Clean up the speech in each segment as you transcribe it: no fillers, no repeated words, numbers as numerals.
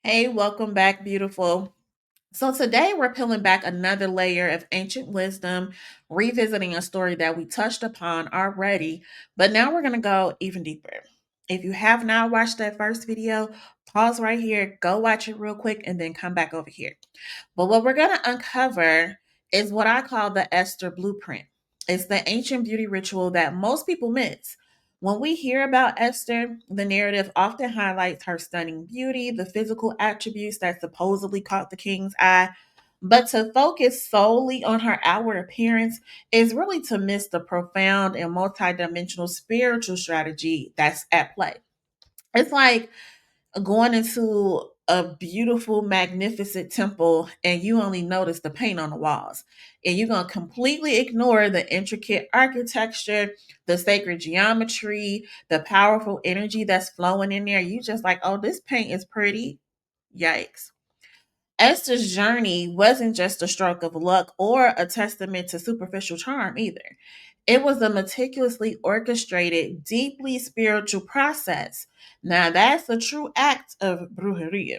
Hey, welcome back, beautiful. So, today we're peeling back another layer of ancient wisdom, revisiting a story that we touched upon already, but now we're going to go even deeper. If you have not watched that first video, pause right here, go watch it real quick, and then come back over here. But what we're going to uncover is what I call the Esther blueprint. It's the ancient beauty ritual that most people miss. When we hear about Esther, the narrative often highlights her stunning beauty, the physical attributes that supposedly caught the king's eye. But to focus solely on her outward appearance is really to miss the profound and multidimensional spiritual strategy that's at play. It's like going into a beautiful, magnificent temple and you only notice the paint on the walls. And you're going to completely ignore the intricate architecture, the sacred geometry, the powerful energy that's flowing in there. You just like, oh, this paint is pretty. Yikes. Esther's journey wasn't just a stroke of luck or a testament to superficial charm either. It was a meticulously orchestrated, deeply spiritual process. Now, that's a true act of brujeria.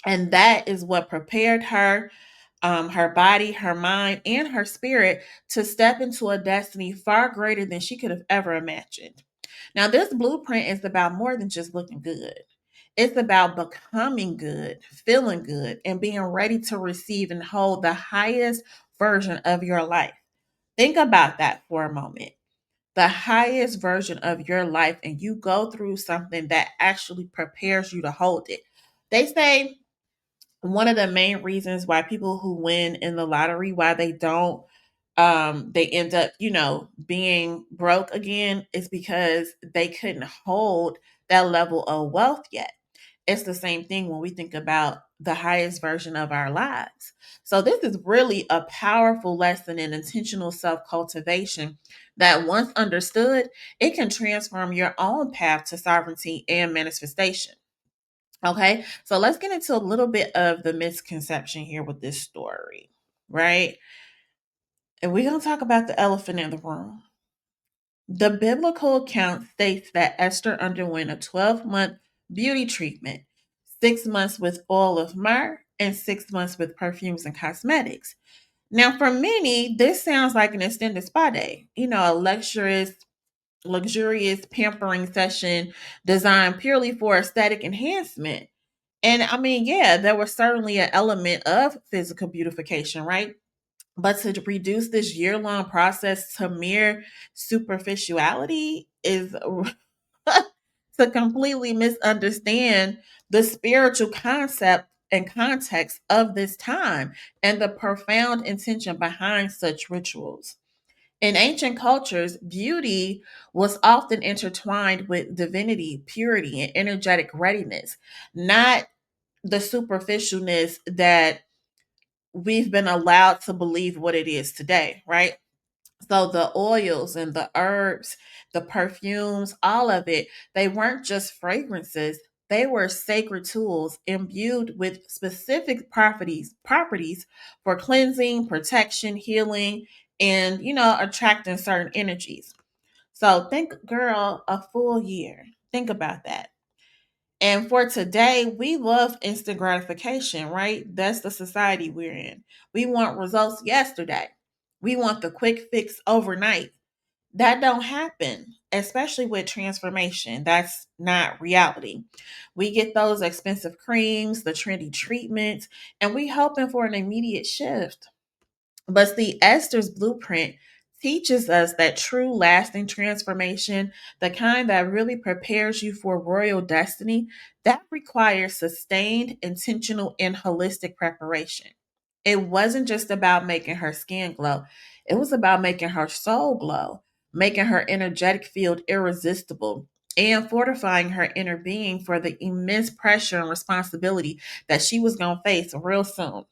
And that is what prepared her, her body, her mind, and her spirit to step into a destiny far greater than she could have ever imagined. Now, this blueprint is about more than just looking good. It's about becoming good, feeling good, and being ready to receive and hold the highest version of your life. Think about that for a moment. The highest version of your life, and you go through something that actually prepares you to hold it. They say one of the main reasons why people who win in the lottery, why they don't they end up, being broke again, is because they couldn't hold that level of wealth yet. It's the same thing when we think about the highest version of our lives. So this is really a powerful lesson in intentional self-cultivation that once understood, it can transform your own path to sovereignty and manifestation. Okay, so let's get into a little bit of the misconception here with this story, right? And we're going to talk about the elephant in the room. The biblical account states that Esther underwent a 12-month beauty treatment, 6 months with oil of myrrh, and 6 months with perfumes and cosmetics. Now, for many, this sounds like an extended spa day, a luxurious pampering session designed purely for aesthetic enhancement. And I mean, yeah, there was certainly an element of physical beautification, right? But to reduce this year long process to mere superficiality is to completely misunderstand the spiritual concept and context of this time and the profound intention behind such rituals. In ancient cultures, beauty was often intertwined with divinity, purity, and energetic readiness, not the superficialness that we've been allowed to believe what it is today, right? So the oils and the herbs, the perfumes, all of it, they weren't just fragrances. They were sacred tools imbued with specific properties for cleansing, protection, healing, and attracting certain energies. So think, girl, a full year. Think about that. And for today, we love instant gratification, right? That's the society we're in. We want results yesterday. We want the quick fix overnight. That don't happen, especially with transformation. That's not reality. We get those expensive creams, the trendy treatments, and we hoping for an immediate shift. But see, Esther's blueprint teaches us that true lasting transformation, the kind that really prepares you for royal destiny, that requires sustained, intentional, and holistic preparation. It wasn't just about making her skin glow, it was about making her soul glow, making her energetic field irresistible, and fortifying her inner being for the immense pressure and responsibility that she was going to face real soon.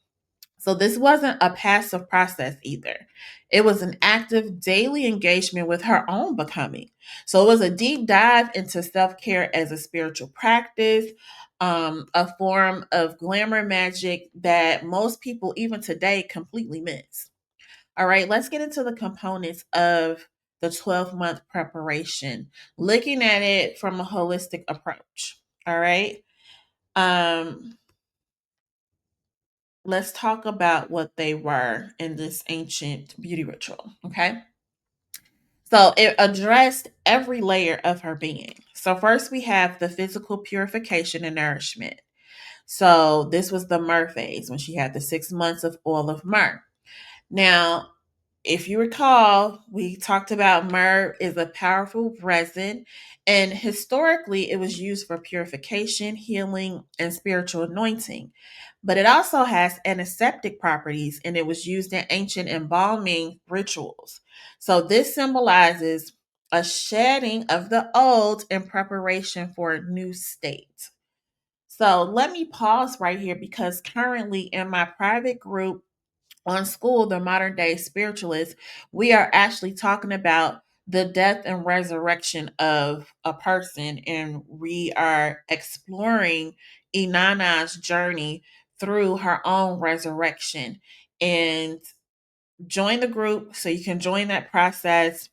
So this wasn't a passive process either. It was an active daily engagement with her own becoming. So it was a deep dive into self-care as a spiritual practice, a form of glamour magic that most people even today completely miss. All right, let's get into the components of the 12-month preparation, looking at it from a holistic approach. All right. let's talk about what they were in this ancient beauty ritual. Okay. So it addressed every layer of her being. So, first, we have the physical purification and nourishment. So, this was the myrrh phase when she had the 6 months of oil of myrrh. Now, if you recall, we talked about myrrh is a powerful resin, and historically it was used for purification, healing, and spiritual anointing. But it also has antiseptic properties, and it was used in ancient embalming rituals. So this symbolizes a shedding of the old in preparation for a new state. So let me pause right here because currently in my private group on school, the Modern Day Spiritualist, we are actually talking about the death and resurrection of a person, and we are exploring Inanna's journey through her own resurrection. And join the group so you can join that process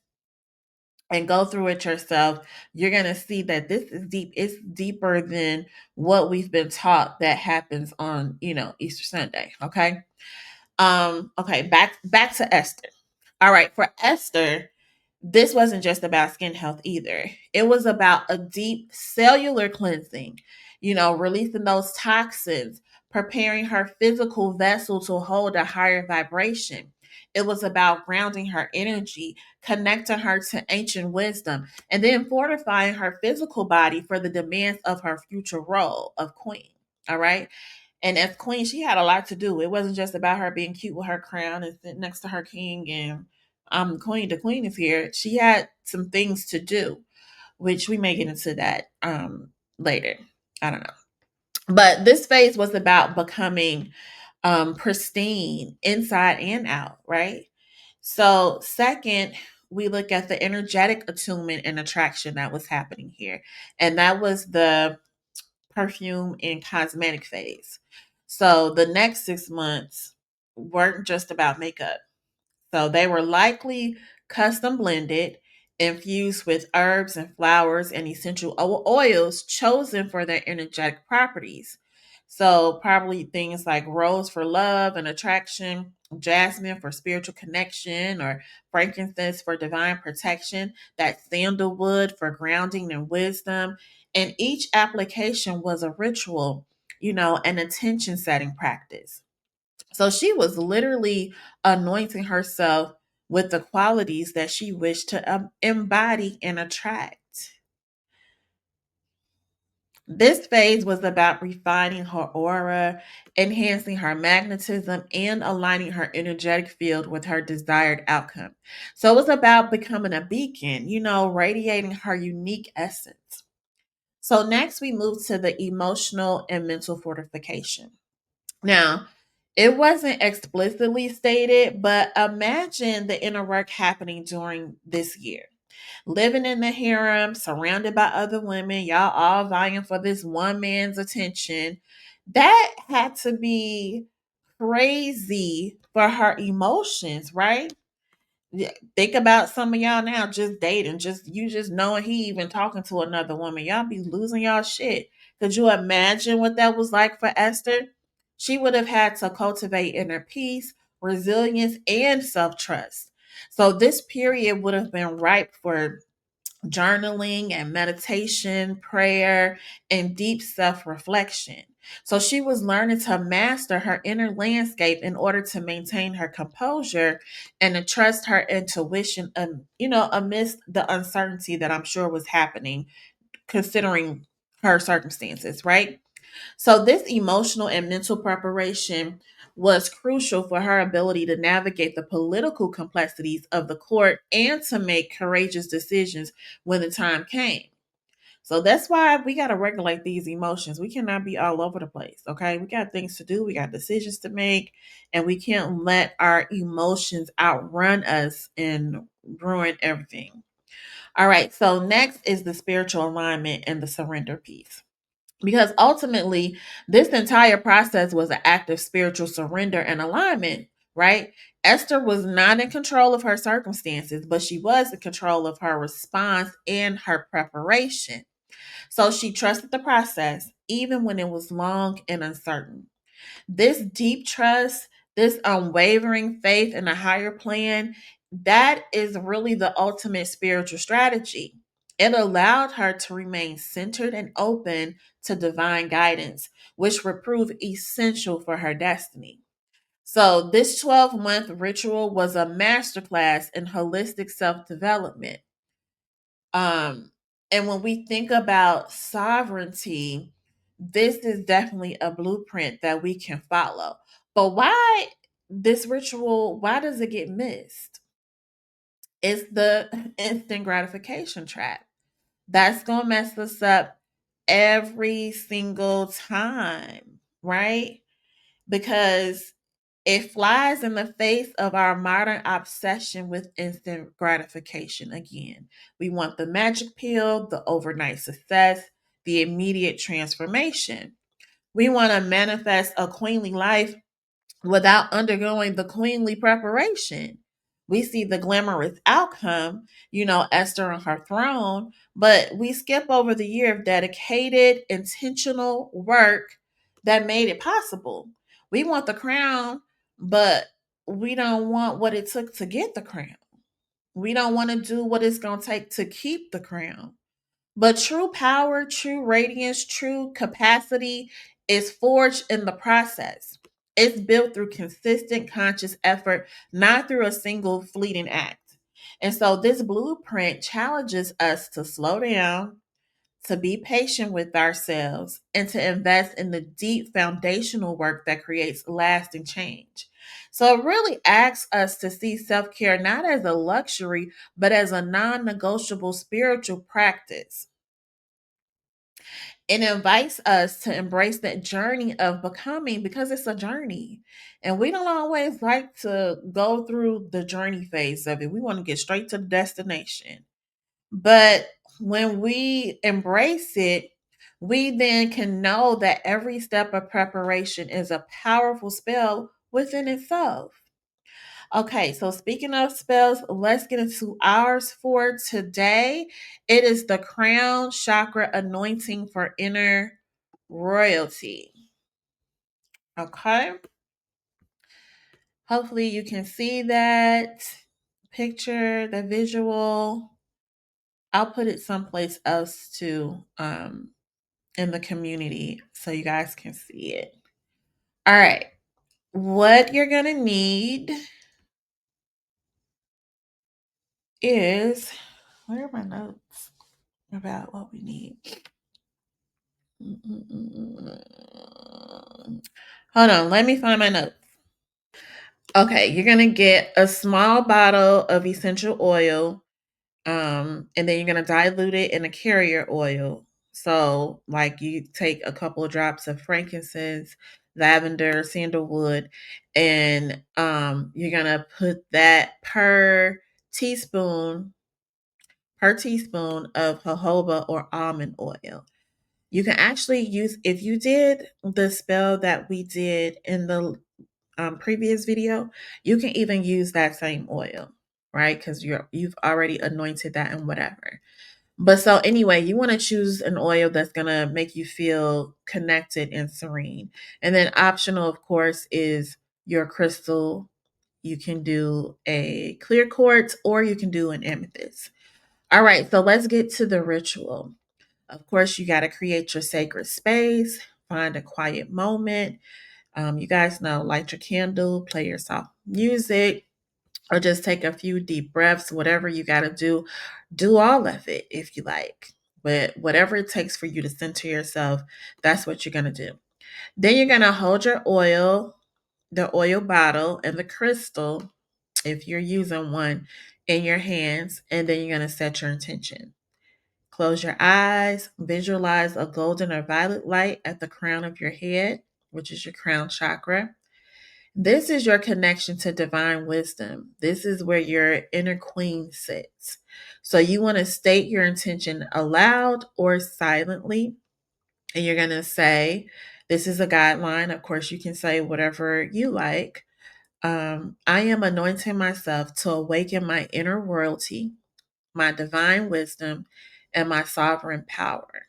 and go through it yourself. You're going to see that this is deep. It's deeper than what we've been taught that happens on, Easter Sunday. Okay. Okay, back to Esther. All right, for Esther, this wasn't just about skin health either. It was about a deep cellular cleansing, releasing those toxins, preparing her physical vessel to hold a higher vibration. It was about grounding her energy, connecting her to ancient wisdom, and then fortifying her physical body for the demands of her future role of queen. All right. And as queen, she had a lot to do. It wasn't just about her being cute with her crown and sitting next to her king and I'm queen. The queen is here. She had some things to do, which we may get into that later. I don't know. But this phase was about becoming pristine inside and out, right? So, second, we look at the energetic attunement and attraction that was happening here. And that was the perfume and cosmetic phase. So the next 6 months weren't just about makeup. So they were likely custom blended, infused with herbs and flowers and essential oils chosen for their energetic properties. So probably things like rose for love and attraction, jasmine for spiritual connection, or frankincense for divine protection, that sandalwood for grounding and wisdom. And each application was a ritual, an intention setting practice. So she was literally anointing herself with the qualities that she wished to embody and attract. This phase was about refining her aura, enhancing her magnetism, and aligning her energetic field with her desired outcome. So it was about becoming a beacon, radiating her unique essence. So next we move to the emotional and mental fortification. Now, it wasn't explicitly stated, but imagine the inner work happening during this year. Living in the harem, surrounded by other women, y'all all vying for this one man's attention. That had to be crazy for her emotions, right? Yeah, think about some of y'all now just dating, just you just knowing he even talking to another woman. Y'all be losing y'all shit. Could you imagine what that was like for Esther? She would have had to cultivate inner peace, resilience, and self trust. So this period would have been ripe for journaling and meditation, prayer, and deep self reflection. So she was learning to master her inner landscape in order to maintain her composure and to trust her intuition, amidst the uncertainty that I'm sure was happening considering her circumstances, right? So this emotional and mental preparation was crucial for her ability to navigate the political complexities of the court and to make courageous decisions when the time came. So that's why we got to regulate these emotions. We cannot be all over the place, okay? We got things to do, we got decisions to make, and we can't let our emotions outrun us and ruin everything. All right, so next is the spiritual alignment and the surrender piece. Because ultimately, this entire process was an act of spiritual surrender and alignment, right? Esther was not in control of her circumstances, but she was in control of her response and her preparation. So she trusted the process, even when it was long and uncertain. This deep trust, this unwavering faith in a higher plan, that is really the ultimate spiritual strategy. It allowed her to remain centered and open to divine guidance, which would prove essential for her destiny. So, this 12-month ritual was a masterclass in holistic self development. Um, and when we think about sovereignty, this is definitely a blueprint that we can follow. But why this ritual, why does it get missed? It's the instant gratification trap. That's going to mess us up every single time, right? Because it flies in the face of our modern obsession with instant gratification again. We want the magic pill, the overnight success, the immediate transformation. We want to manifest a queenly life without undergoing the queenly preparation. We see the glamorous outcome, Esther on her throne, but we skip over the year of dedicated, intentional work that made it possible. We want the crown, but we don't want what it took to get the crown. We don't want to do what it's going to take to keep the crown. But true power, true radiance, true capacity is forged in the process. It's built through consistent conscious effort, not through a single fleeting act. And so this blueprint challenges us to slow down, to be patient with ourselves, and to invest in the deep foundational work that creates lasting change. So it really asks us to see self care not as a luxury, but as a non negotiable spiritual practice. It invites us to embrace that journey of becoming because it's a journey. And we don't always like to go through the journey phase of it. We want to get straight to the destination. But when we embrace it, we then can know that every step of preparation is a powerful spell within itself. Okay, so speaking of spells, let's get into ours for today. It is the crown chakra anointing for inner royalty. Okay, hopefully you can see that picture, the visual. I'll put it someplace else too, in the community so you guys can see it. All right, what you're gonna need is, where are my notes about what we need? Hold on, let me find my notes. Okay, you're gonna get a small bottle of essential oil, and then you're gonna dilute it in a carrier oil. So, like, you take a couple of drops of frankincense, lavender, sandalwood, and you're gonna put that teaspoon teaspoon of jojoba or almond oil. You can actually use, if you did the spell that we did in the previous video, you can even use that same oil, right? Because you've already anointed that and whatever. But so anyway, you want to choose an oil that's gonna make you feel connected and serene. And then optional, of course, is your crystal. You can do a clear quartz or you can do an amethyst. All right, so let's get to the ritual. Of course, you got to create your sacred space, find a quiet moment. You guys know, light your candle, play your soft music, or just take a few deep breaths, whatever you got to do all of it if you like. But whatever it takes for you to center yourself, that's what you're going to do. Then you're going to hold your oil, the oil bottle, and the crystal, if you're using one, in your hands, and then you're going to set your intention. Close your eyes, visualize a golden or violet light at the crown of your head, which is your crown chakra. This is your connection to divine wisdom. This is where your inner queen sits. So you want to state your intention aloud or silently. And you're going to say, this is a guideline. Of course, you can say whatever you like. I am anointing myself to awaken my inner royalty, my divine wisdom, and my sovereign power.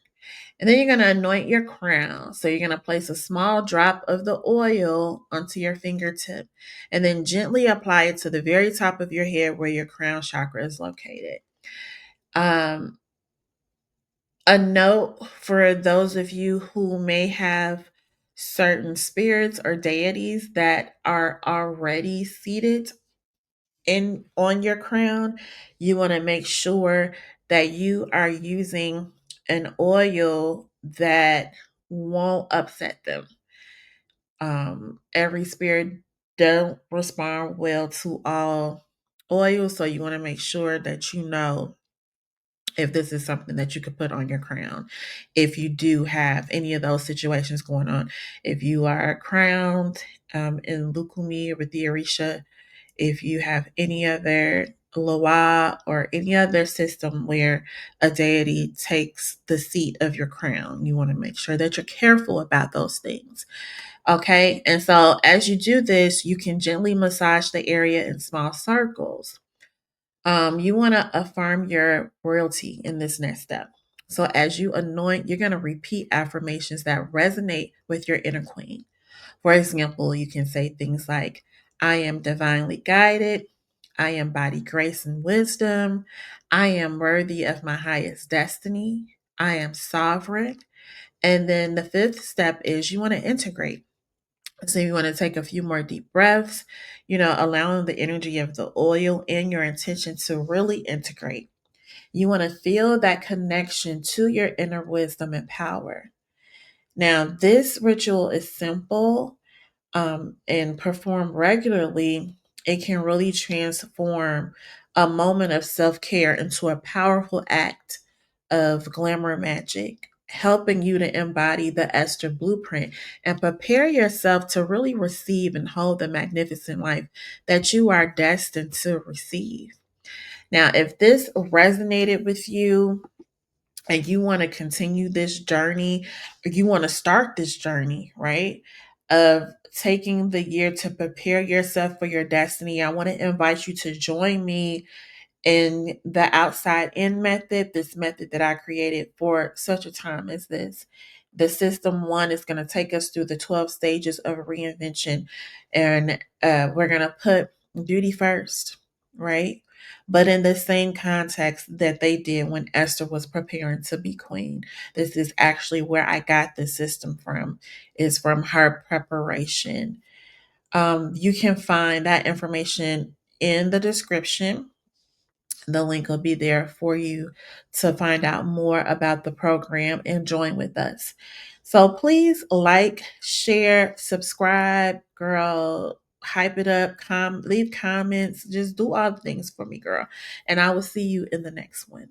And then you're going to anoint your crown. So you're going to place a small drop of the oil onto your fingertip and then gently apply it to the very top of your head where your crown chakra is located. Um, a note for those of you who may have certain spirits or deities that are already seated in on your crown, you want to make sure that you are using an oil that won't upset them. Every spirit don't respond well to all oils, so you want to make sure that you know if this is something that you could put on your crown. If you do have any of those situations going on, if you are crowned in Lukumi or with the Orisha, if you have any other Loa or any other system where a deity takes the seat of your crown, you want to make sure that you're careful about those things. Okay. And so as you do this, you can gently massage the area in small circles. You want to affirm your royalty in this next step. So as you anoint, you're going to repeat affirmations that resonate with your inner queen. For example, you can say things like, I am divinely guided. I embody grace and wisdom. I am worthy of my highest destiny. I am sovereign. And then the fifth step is you want to integrate. So you want to take a few more deep breaths, allowing the energy of the oil and your intention to really integrate. You want to feel that connection to your inner wisdom and power. Now, this ritual is simple and performed regularly. It can really transform a moment of self care into a powerful act of glamour magic, helping you to embody the Esther blueprint and prepare yourself to really receive and hold the magnificent life that you are destined to receive. Now, if this resonated with you, and you want to continue this journey, or you want to start this journey, right? Of taking the year to prepare yourself for your destiny, I want to invite you to join me in the outside in method, this method that I created for such a time as this. The system one is going to take us through the 12 stages of reinvention, and we're going to put duty first, right? But in the same context that they did when Esther was preparing to be queen. This is actually where I got the system from, is from her preparation. You can find that information in the description. The link will be there for you to find out more about the program and join with us. So please like, share, subscribe, girl. Hype it up, leave comments, just do all the things for me, girl. And I will see you in the next one.